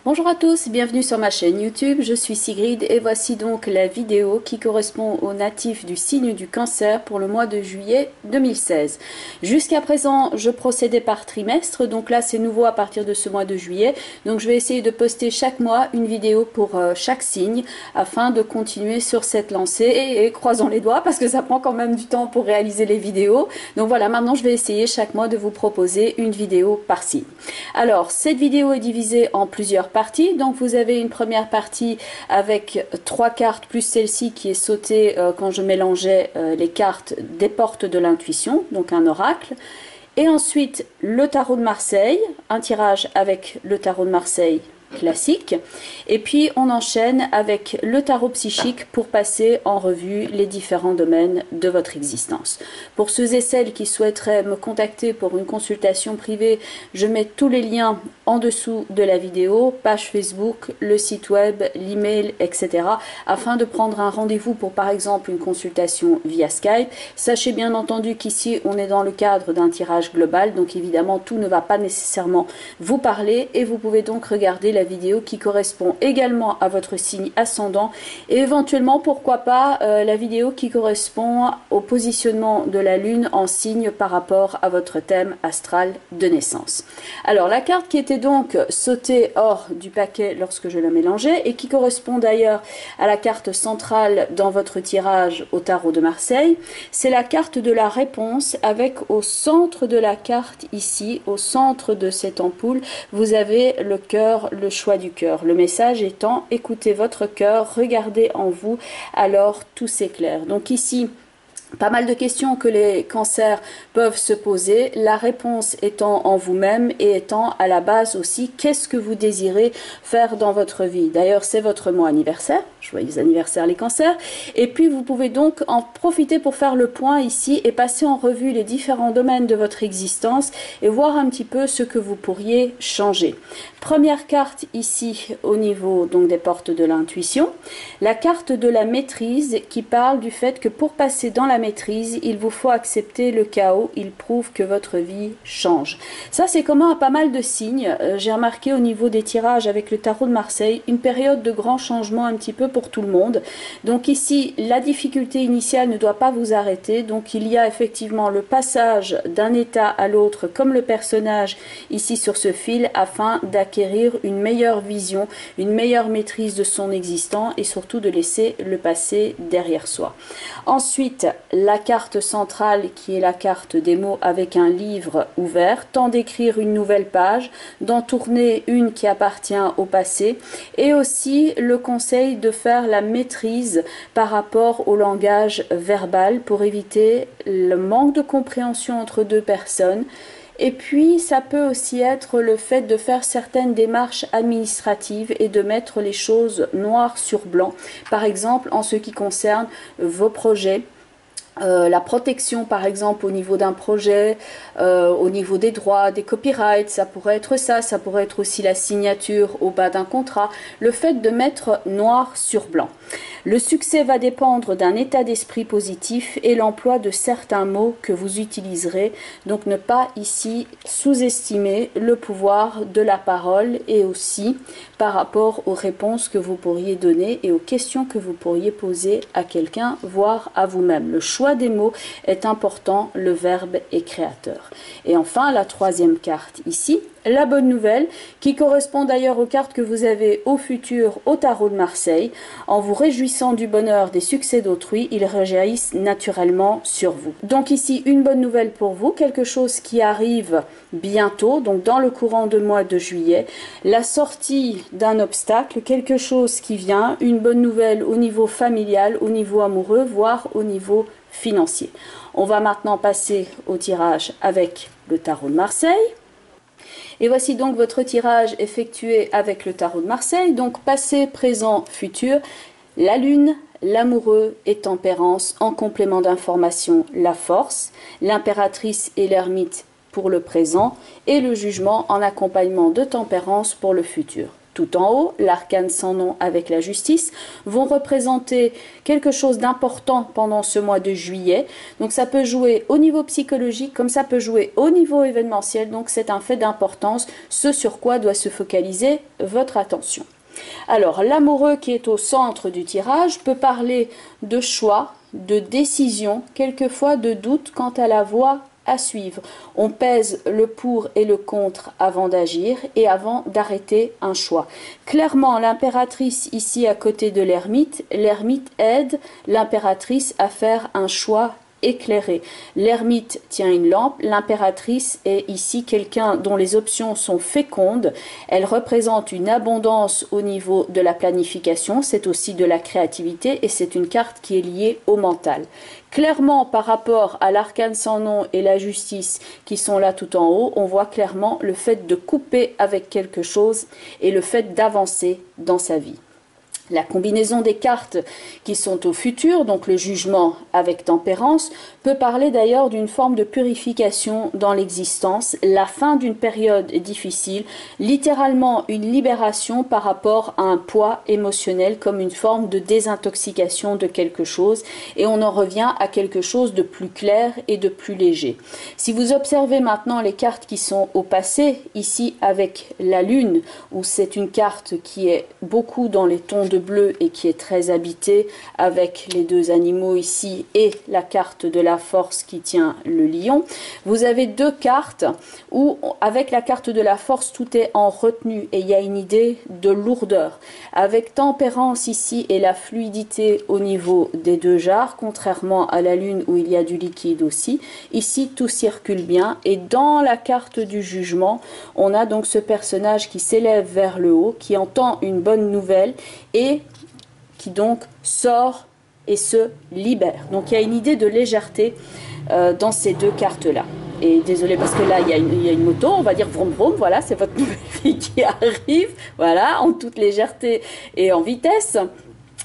Bonjour à tous, bienvenue sur ma chaîne YouTube, je suis Sigrid et voici donc la vidéo qui correspond aux natifs du signe du Cancer pour le mois de juillet 2016. Jusqu'à présent, je procédais par trimestre, donc là c'est nouveau à partir de ce mois de juillet. Donc je vais essayer de poster chaque mois une vidéo pour chaque signe afin de continuer sur cette lancée et croisons les doigts parce que ça prend quand même du temps pour réaliser les vidéos. Donc voilà, maintenant je vais essayer chaque mois de vous proposer une vidéo par signe. Alors, cette vidéo est divisée en plusieurs parties. Donc vous avez une première partie avec 3 cartes plus celle-ci qui est sautée quand je mélangeais les cartes des portes de l'intuition, donc un oracle. Et ensuite le tarot de Marseille, un tirage avec le tarot de Marseille classique, et puis on enchaîne avec le tarot psychique pour passer en revue les différents domaines de votre existence. Pour ceux et celles qui souhaiteraient me contacter pour une consultation privée, je mets tous les liens en dessous de la vidéo, page Facebook, le site web, l'email, etc. afin de prendre un rendez-vous pour par exemple une consultation via Skype. Sachez bien entendu qu'ici on est dans le cadre d'un tirage global, donc évidemment tout ne va pas nécessairement vous parler et vous pouvez donc regarder la vidéo qui correspond également à votre signe ascendant et éventuellement pourquoi pas la vidéo qui correspond au positionnement de la lune en signe par rapport à votre thème astral de naissance. Alors la carte qui était donc sautée hors du paquet lorsque je la mélangeais et qui correspond d'ailleurs à la carte centrale dans votre tirage au tarot de Marseille, c'est la carte de la réponse avec au centre de la carte ici, au centre de cette ampoule, vous avez le cœur, le choix du cœur. Le message étant écoutez votre cœur, regardez en vous, alors tout s'éclaire. Donc ici, pas mal de questions que les cancers peuvent se poser, la réponse étant en vous-même et étant à la base aussi qu'est-ce que vous désirez faire dans votre vie. D'ailleurs c'est votre mois anniversaire, joyeux anniversaire les cancers, et puis vous pouvez donc en profiter pour faire le point ici et passer en revue les différents domaines de votre existence et voir un petit peu ce que vous pourriez changer. Première carte ici au niveau donc des portes de l'intuition, la carte de la maîtrise qui parle du fait que pour passer dans la maîtrise, il vous faut accepter le chaos, il prouve que votre vie change. Ça c'est commun à pas mal de signes, j'ai remarqué au niveau des tirages avec le tarot de Marseille, une période de grands changements un petit peu pour tout le monde. Donc ici, la difficulté initiale ne doit pas vous arrêter, donc il y a effectivement le passage d'un état à l'autre comme le personnage ici sur ce fil afin d'acquérir une meilleure vision, une meilleure maîtrise de son existant et surtout de laisser le passé derrière soi. Ensuite, la carte centrale qui est la carte des mots avec un livre ouvert, temps d'écrire une nouvelle page, d'en tourner une qui appartient au passé et aussi le conseil de faire la maîtrise par rapport au langage verbal pour éviter le manque de compréhension entre deux personnes. Et puis, ça peut aussi être le fait de faire certaines démarches administratives et de mettre les choses noir sur blanc. Par exemple, en ce qui concerne vos projets, la protection par exemple au niveau d'un projet, au niveau des droits, des copyrights, ça pourrait être ça, ça pourrait être aussi la signature au bas d'un contrat, le fait de mettre noir sur blanc. Le succès va dépendre d'un état d'esprit positif et l'emploi de certains mots que vous utiliserez, donc ne pas ici sous-estimer le pouvoir de la parole et aussi par rapport aux réponses que vous pourriez donner et aux questions que vous pourriez poser à quelqu'un, voire à vous-même. Le choix des mots est important, le verbe est créateur. Et enfin, la troisième carte ici, la bonne nouvelle, qui correspond d'ailleurs aux cartes que vous avez au futur au tarot de Marseille. En vous réjouissant du bonheur des succès d'autrui, ils rejaillissent naturellement sur vous. Donc ici, une bonne nouvelle pour vous, quelque chose qui arrive bientôt, donc dans le courant du mois de juillet, la sortie d'un obstacle, quelque chose qui vient, une bonne nouvelle au niveau familial, au niveau amoureux, voire au niveau financier. On va maintenant passer au tirage avec le tarot de Marseille. Et voici donc votre tirage effectué avec le tarot de Marseille, donc passé, présent, futur, la lune, l'amoureux et tempérance, en complément d'information, la force, l'impératrice et l'ermite pour le présent et le jugement en accompagnement de tempérance pour le futur. tout en haut, l'arcane sans nom avec la justice, vont représenter quelque chose d'important pendant ce mois de juillet. Donc ça peut jouer au niveau psychologique comme ça peut jouer au niveau événementiel. Donc c'est un fait d'importance, ce sur quoi doit se focaliser votre attention. Alors l'amoureux qui est au centre du tirage peut parler de choix, de décision, quelquefois de doute quant à la voie à suivre. On pèse le pour et le contre avant d'agir et avant d'arrêter un choix. Clairement, l'impératrice ici à côté de l'ermite aide l'impératrice à faire un choix éclairé. L'ermite tient une lampe, l'impératrice est ici quelqu'un dont les options sont fécondes. Elle représente une abondance au niveau de la planification, c'est aussi de la créativité et c'est une carte qui est liée au mental. Clairement, par rapport à l'arcane sans nom et la justice qui sont là tout en haut, on voit clairement le fait de couper avec quelque chose et le fait d'avancer dans sa vie. La combinaison des cartes qui sont au futur, donc le jugement avec tempérance, peut parler d'ailleurs d'une forme de purification dans l'existence, la fin d'une période difficile, littéralement une libération par rapport à un poids émotionnel comme une forme de désintoxication de quelque chose et on en revient à quelque chose de plus clair et de plus léger. Si vous observez maintenant les cartes qui sont au passé, ici avec la lune, où c'est une carte qui est beaucoup dans les tons de bleu et qui est très habité avec les deux animaux ici et la carte de la force qui tient le lion. Vous avez deux cartes où avec la carte de la force tout est en retenue et il y a une idée de lourdeur. Avec tempérance ici et la fluidité au niveau des deux jarres, contrairement à la lune où il y a du liquide aussi. Ici tout circule bien et dans la carte du jugement, on a donc ce personnage qui s'élève vers le haut, qui entend une bonne nouvelle et qui donc sort et se libère. Donc il y a une idée de légèreté dans ces deux cartes-là. Et désolé parce que là il y a une moto, on va dire vroom vroom, voilà, c'est votre nouvelle fille qui arrive, voilà, en toute légèreté et en vitesse.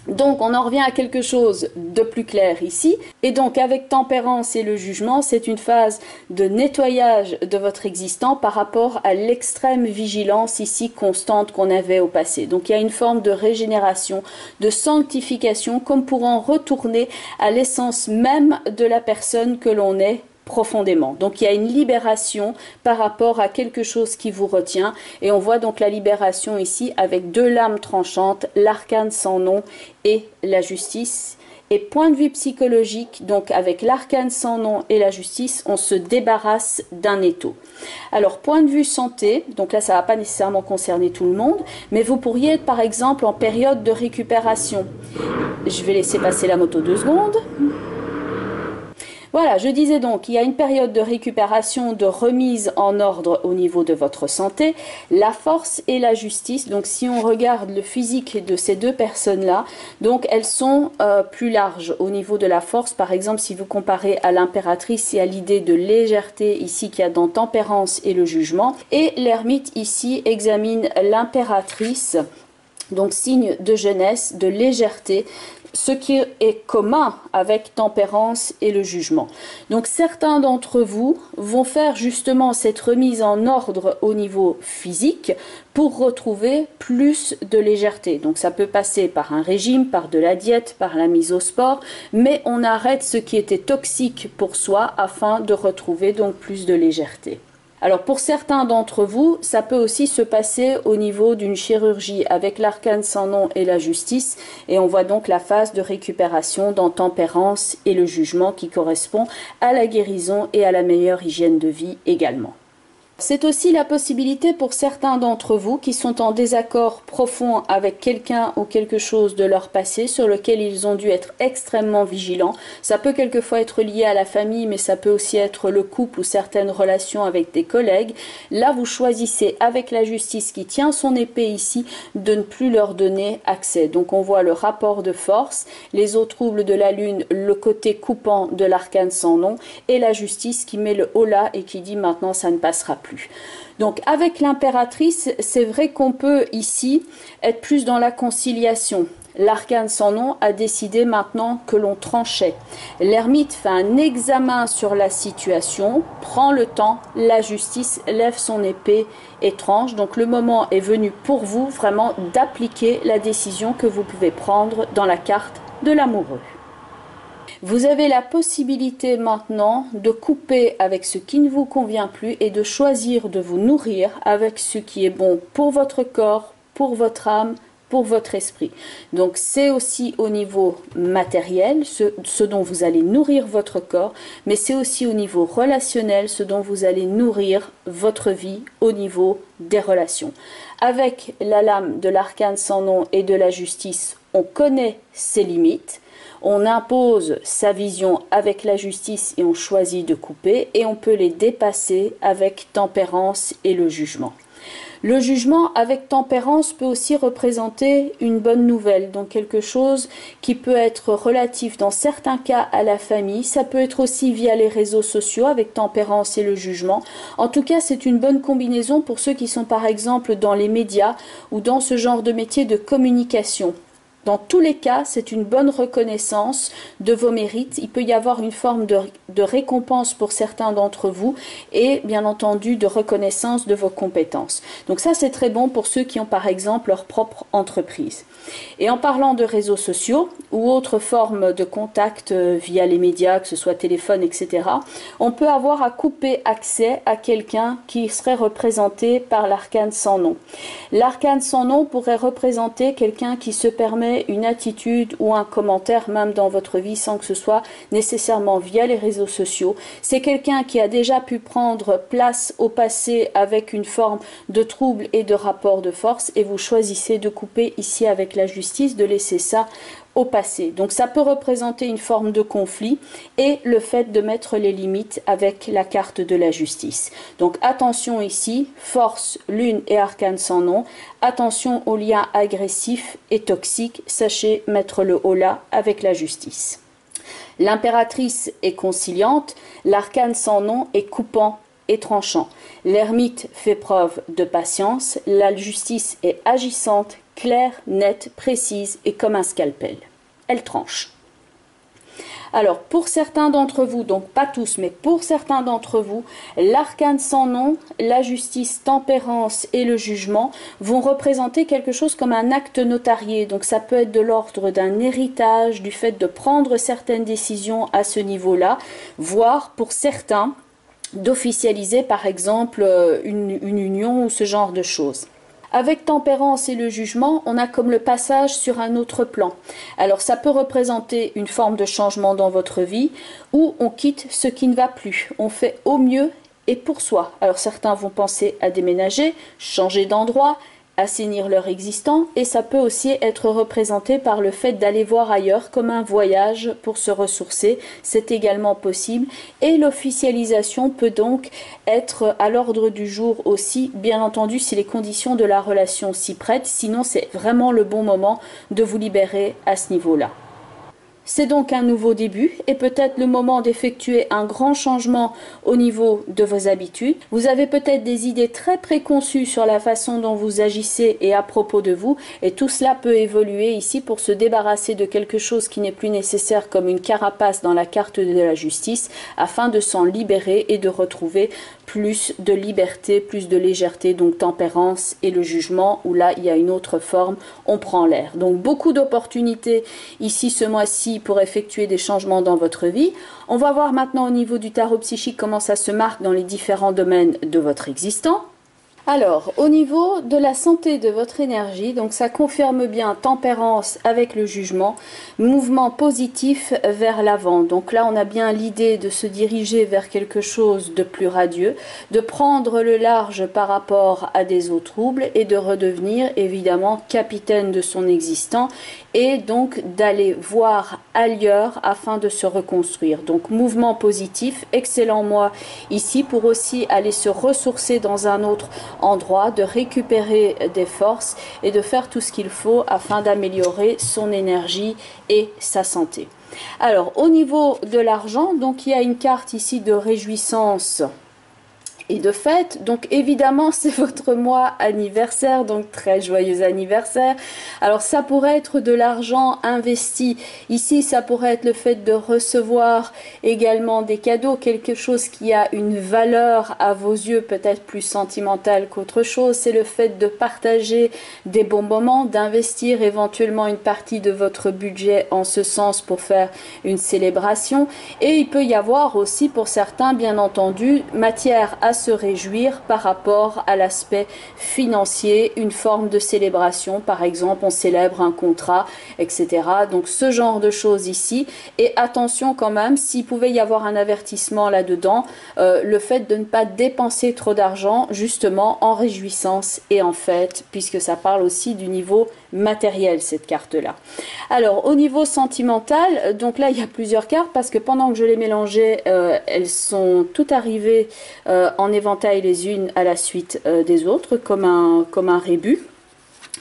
Donc on en revient à quelque chose de plus clair ici. Et donc avec tempérance et le jugement, c'est une phase de nettoyage de votre existant par rapport à l'extrême vigilance ici constante qu'on avait au passé. Donc il y a une forme de régénération, de sanctification, comme pour en retourner à l'essence même de la personne que l'on est profondément. Donc il y a une libération par rapport à quelque chose qui vous retient et on voit donc la libération ici avec deux lames tranchantes, l'arcane sans nom et la justice. Et point de vue psychologique, donc avec l'arcane sans nom et la justice, on se débarrasse d'un étau. Alors point de vue santé, donc là ça ne va pas nécessairement concerner tout le monde, mais vous pourriez être par exemple en période de récupération. Je vais laisser passer la moto 2 secondes. Voilà, je disais donc, il y a une période de récupération, de remise en ordre au niveau de votre santé, la force et la justice. Donc si on regarde le physique de ces deux personnes-là, donc elles sont plus larges au niveau de la force. Par exemple, si vous comparez à l'impératrice et à l'idée de légèreté ici qu'il y a dans tempérance et le jugement. Et l'ermite ici examine l'impératrice, donc signe de jeunesse, de légèreté, ce qui est commun avec tempérance et le jugement. Donc certains d'entre vous vont faire justement cette remise en ordre au niveau physique pour retrouver plus de légèreté. Donc ça peut passer par un régime, par de la diète, par la mise au sport, mais on arrête ce qui était toxique pour soi afin de retrouver donc plus de légèreté. Alors pour certains d'entre vous, ça peut aussi se passer au niveau d'une chirurgie avec l'arcane sans nom et la justice et on voit donc la phase de récupération dans tempérance et le jugement qui correspond à la guérison et à la meilleure hygiène de vie également. C'est aussi la possibilité pour certains d'entre vous qui sont en désaccord profond avec quelqu'un ou quelque chose de leur passé sur lequel ils ont dû être extrêmement vigilants. Ça peut quelquefois être lié à la famille, mais ça peut aussi être le couple ou certaines relations avec des collègues. Là, vous choisissez avec la justice qui tient son épée ici de ne plus leur donner accès. Donc on voit le rapport de force, les eaux troubles de la lune, le côté coupant de l'arcane sans nom et la justice qui met le holà et qui dit maintenant ça ne passera plus. Donc avec l'impératrice, c'est vrai qu'on peut ici être plus dans la conciliation. l'arcane sans nom a décidé maintenant que l'on tranchait. L'ermite fait un examen sur la situation, prend le temps, la justice lève son épée et tranche. Donc le moment est venu pour vous vraiment d'appliquer la décision que vous pouvez prendre dans la carte de l'amoureux. Vous avez la possibilité maintenant de couper avec ce qui ne vous convient plus et de choisir de vous nourrir avec ce qui est bon pour votre corps, pour votre âme, pour votre esprit. Donc c'est aussi au niveau matériel, ce dont vous allez nourrir votre corps, mais c'est aussi au niveau relationnel, ce dont vous allez nourrir votre vie au niveau des relations. Avec la lame de l'arcane sans nom et de la justice, on connaît ses limites. On impose sa vision avec la justice et on choisit de couper, et on peut les dépasser avec tempérance et le jugement. Le jugement avec tempérance peut aussi représenter une bonne nouvelle, donc quelque chose qui peut être relatif dans certains cas à la famille. Ça peut être aussi via les réseaux sociaux avec tempérance et le jugement. En tout cas, c'est une bonne combinaison pour ceux qui sont par exemple dans les médias ou dans ce genre de métier de communication. Dans tous les cas, c'est une bonne reconnaissance de vos mérites. Il peut y avoir une forme de récompense pour certains d'entre vous et bien entendu de reconnaissance de vos compétences. Donc ça, c'est très bon pour ceux qui ont par exemple leur propre entreprise. Et en parlant de réseaux sociaux ou autres formes de contact via les médias, que ce soit téléphone, etc., on peut avoir à couper accès à quelqu'un qui serait représenté par l'arcane sans nom. L'arcane sans nom pourrait représenter quelqu'un qui se permet une attitude ou un commentaire même dans votre vie sans que ce soit nécessairement via les réseaux sociaux. C'est quelqu'un qui a déjà pu prendre place au passé avec une forme de trouble et de rapport de force, et vous choisissez de couper ici avec la justice, de laisser ça au passé. Donc ça peut représenter une forme de conflit et le fait de mettre les limites avec la carte de la justice. Donc attention ici, force, lune et arcane sans nom. Attention aux liens agressifs et toxiques. Sachez mettre le haut là avec la justice. L'impératrice est conciliante, l'arcane sans nom est coupant et tranchant. L'ermite fait preuve de patience, la justice est agissante, claire, nette, précise et comme un scalpel. Elle tranche. Alors, pour certains d'entre vous, donc pas tous, mais pour certains d'entre vous, l'arcane sans nom, la justice, tempérance et le jugement vont représenter quelque chose comme un acte notarié. Donc, ça peut être de l'ordre d'un héritage, du fait de prendre certaines décisions à ce niveau-là, voire pour certains, d'officialiser par exemple une union ou ce genre de choses. Avec tempérance et le jugement, on a comme le passage sur un autre plan. Alors ça peut représenter une forme de changement dans votre vie où on quitte ce qui ne va plus. On fait au mieux et pour soi. Alors certains vont penser à déménager, changer d'endroit, assainir leur existant, et ça peut aussi être représenté par le fait d'aller voir ailleurs comme un voyage pour se ressourcer. C'est également possible, et l'officialisation peut donc être à l'ordre du jour aussi, bien entendu si les conditions de la relation s'y prêtent, sinon c'est vraiment le bon moment de vous libérer à ce niveau-là. C'est donc un nouveau début et peut-être le moment d'effectuer un grand changement au niveau de vos habitudes. Vous avez peut-être des idées très préconçues sur la façon dont vous agissez et à propos de vous, et tout cela peut évoluer ici pour se débarrasser de quelque chose qui n'est plus nécessaire comme une carapace dans la carte de la justice, afin de s'en libérer et de retrouver plus de liberté, plus de légèreté, donc tempérance et le jugement, où là il y a une autre forme, on prend l'air. Donc beaucoup d'opportunités ici ce mois-ci pour effectuer des changements dans votre vie. On va voir maintenant au niveau du tarot psychique comment ça se marque dans les différents domaines de votre existant. Alors, au niveau de la santé de votre énergie, donc ça confirme bien tempérance avec le jugement, mouvement positif vers l'avant. Donc là, on a bien l'idée de se diriger vers quelque chose de plus radieux, de prendre le large par rapport à des eaux troubles et de redevenir évidemment capitaine de son existant, et donc d'aller voir ailleurs afin de se reconstruire. Donc mouvement positif, excellent mois ici pour aussi aller se ressourcer dans un autre endroit, de récupérer des forces et de faire tout ce qu'il faut afin d'améliorer son énergie et sa santé. Alors au niveau de l'argent, donc il y a une carte ici de réjouissance Et de fait, donc évidemment, c'est votre mois anniversaire, donc très joyeux anniversaire. Alors ça pourrait être de l'argent investi. Ici, ça pourrait être le fait de recevoir également des cadeaux, quelque chose qui a une valeur à vos yeux, peut-être plus sentimentale qu'autre chose. C'est le fait de partager des bons moments, d'investir éventuellement une partie de votre budget en ce sens pour faire une célébration. Et il peut y avoir aussi pour certains, bien entendu, matière à se réjouir par rapport à l'aspect financier, une forme de célébration, par exemple on célèbre un contrat, etc. Donc ce genre de choses ici. Et attention quand même, s'il pouvait y avoir un avertissement là-dedans, le fait de ne pas dépenser trop d'argent justement en réjouissance et en fête, puisque ça parle aussi du niveau matériel, cette carte-là. Alors au niveau sentimental, donc là il y a plusieurs cartes parce que pendant que je les mélangeais, elles sont toutes arrivées en éventail les unes à la suite des autres, comme un rébus.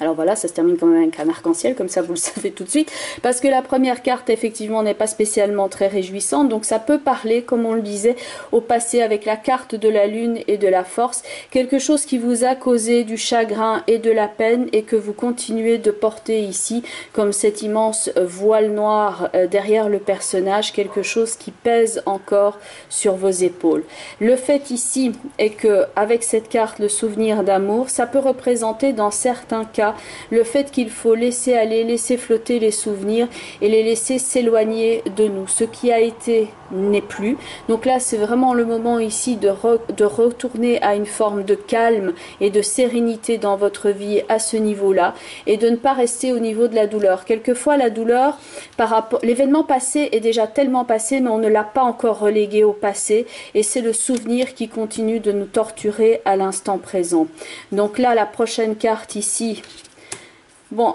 Alors voilà, ça se termine quand même avec un arc-en-ciel, comme ça vous le savez tout de suite, parce que la première carte effectivement n'est pas spécialement très réjouissante, donc ça peut parler, comme on le disait au passé avec la carte de la lune et de la force, quelque chose qui vous a causé du chagrin et de la peine et que vous continuez de porter ici, comme cet immense voile noir derrière le personnage, quelque chose qui pèse encore sur vos épaules. Le fait ici est que avec cette carte, le souvenir d'amour, ça peut représenter dans certains cas le fait qu'il faut laisser aller, laisser flotter les souvenirs et les laisser s'éloigner de nous. Ce qui a été n'est plus. Donc là, c'est vraiment le moment ici de retourner à une forme de calme et de sérénité dans votre vie à ce niveau-là et de ne pas rester au niveau de la douleur. Quelquefois, la douleur, par rapport, l'événement passé est déjà tellement passé, mais on ne l'a pas encore relégué au passé et c'est le souvenir qui continue de nous torturer à l'instant présent. Donc là, la prochaine carte ici, bon,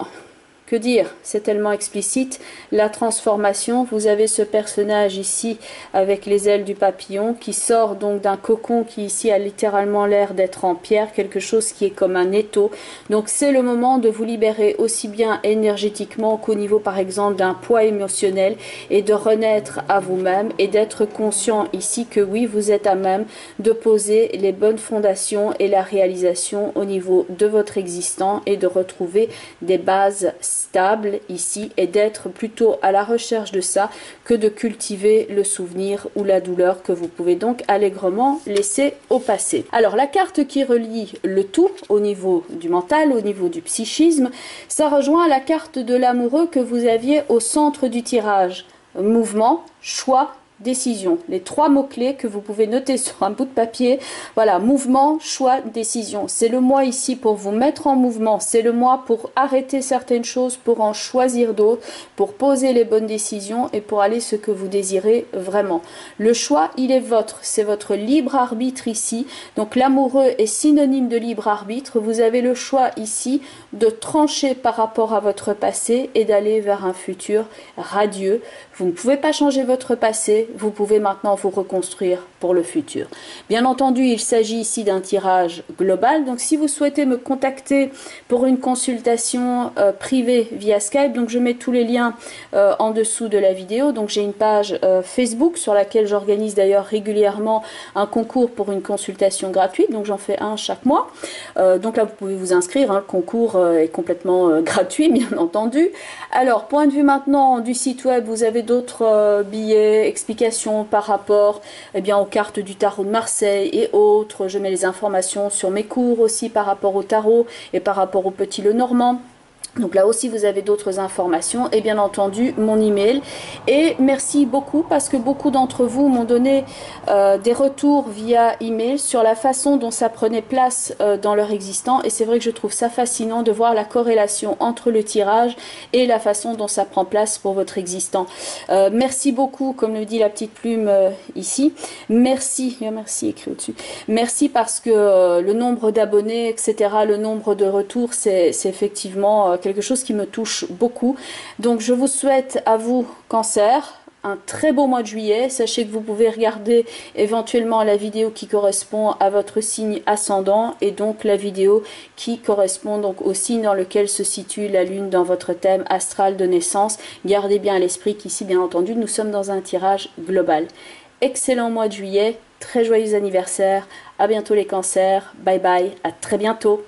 que dire, c'est tellement explicite, la transformation. Vous avez ce personnage ici avec les ailes du papillon qui sort donc d'un cocon qui ici a littéralement l'air d'être en pierre, quelque chose qui est comme un étau. Donc c'est le moment de vous libérer aussi bien énergétiquement qu'au niveau par exemple d'un poids émotionnel et de renaître à vous-même et d'être conscient ici que oui, vous êtes à même de poser les bonnes fondations et la réalisation au niveau de votre existant et de retrouver des bases stable ici et d'être plutôt à la recherche de ça que de cultiver le souvenir ou la douleur que vous pouvez donc allègrement laisser au passé. Alors la carte qui relie le tout au niveau du mental, au niveau du psychisme, ça rejoint la carte de l'amoureux que vous aviez au centre du tirage. Mouvement, choix, décision. Les trois mots-clés que vous pouvez noter sur un bout de papier. Voilà, mouvement, choix, décision. C'est le mois ici pour vous mettre en mouvement. C'est le mois pour arrêter certaines choses, pour en choisir d'autres, pour poser les bonnes décisions et pour aller ce que vous désirez vraiment. Le choix, il est vôtre. C'est votre libre arbitre ici. Donc l'amoureux est synonyme de libre arbitre. Vous avez le choix ici de trancher par rapport à votre passé et d'aller vers un futur radieux. Vous ne pouvez pas changer votre passé, vous pouvez maintenant vous reconstruire pour le futur. Bien entendu, il s'agit ici d'un tirage global. Donc si vous souhaitez me contacter pour une consultation privée via Skype, donc je mets tous les liens en dessous de la vidéo. Donc j'ai une page Facebook sur laquelle j'organise d'ailleurs régulièrement un concours pour une consultation gratuite. Donc j'en fais un chaque mois. Donc là vous pouvez vous inscrire, hein. Le concours est complètement gratuit bien entendu. Alors point de vue maintenant du site web, vous avez d'autres billets, explications par rapport aux cartes du tarot de Marseille et autres. Je mets les informations sur mes cours aussi par rapport au tarot et par rapport au Petit Lenormand. Donc là aussi vous avez d'autres informations et bien entendu mon email. Et merci beaucoup parce que beaucoup d'entre vous m'ont donné des retours via email sur la façon dont ça prenait place dans leur existant. Et c'est vrai que je trouve ça fascinant de voir la corrélation entre le tirage et la façon dont ça prend place pour votre existant. Merci beaucoup, comme le dit la petite plume ici. Merci, merci écrit au-dessus. Merci parce que le nombre d'abonnés, etc., le nombre de retours, c'est effectivement quelque chose qui me touche beaucoup. Donc je vous souhaite à vous, Cancer, un très beau mois de juillet. Sachez que vous pouvez regarder éventuellement la vidéo qui correspond à votre signe ascendant et donc la vidéo qui correspond donc au signe dans lequel se situe la lune dans votre thème astral de naissance. Gardez bien à l'esprit qu'ici bien entendu nous sommes dans un tirage global. Excellent mois de juillet. très joyeux anniversaire. À bientôt les cancers. Bye bye. À très bientôt.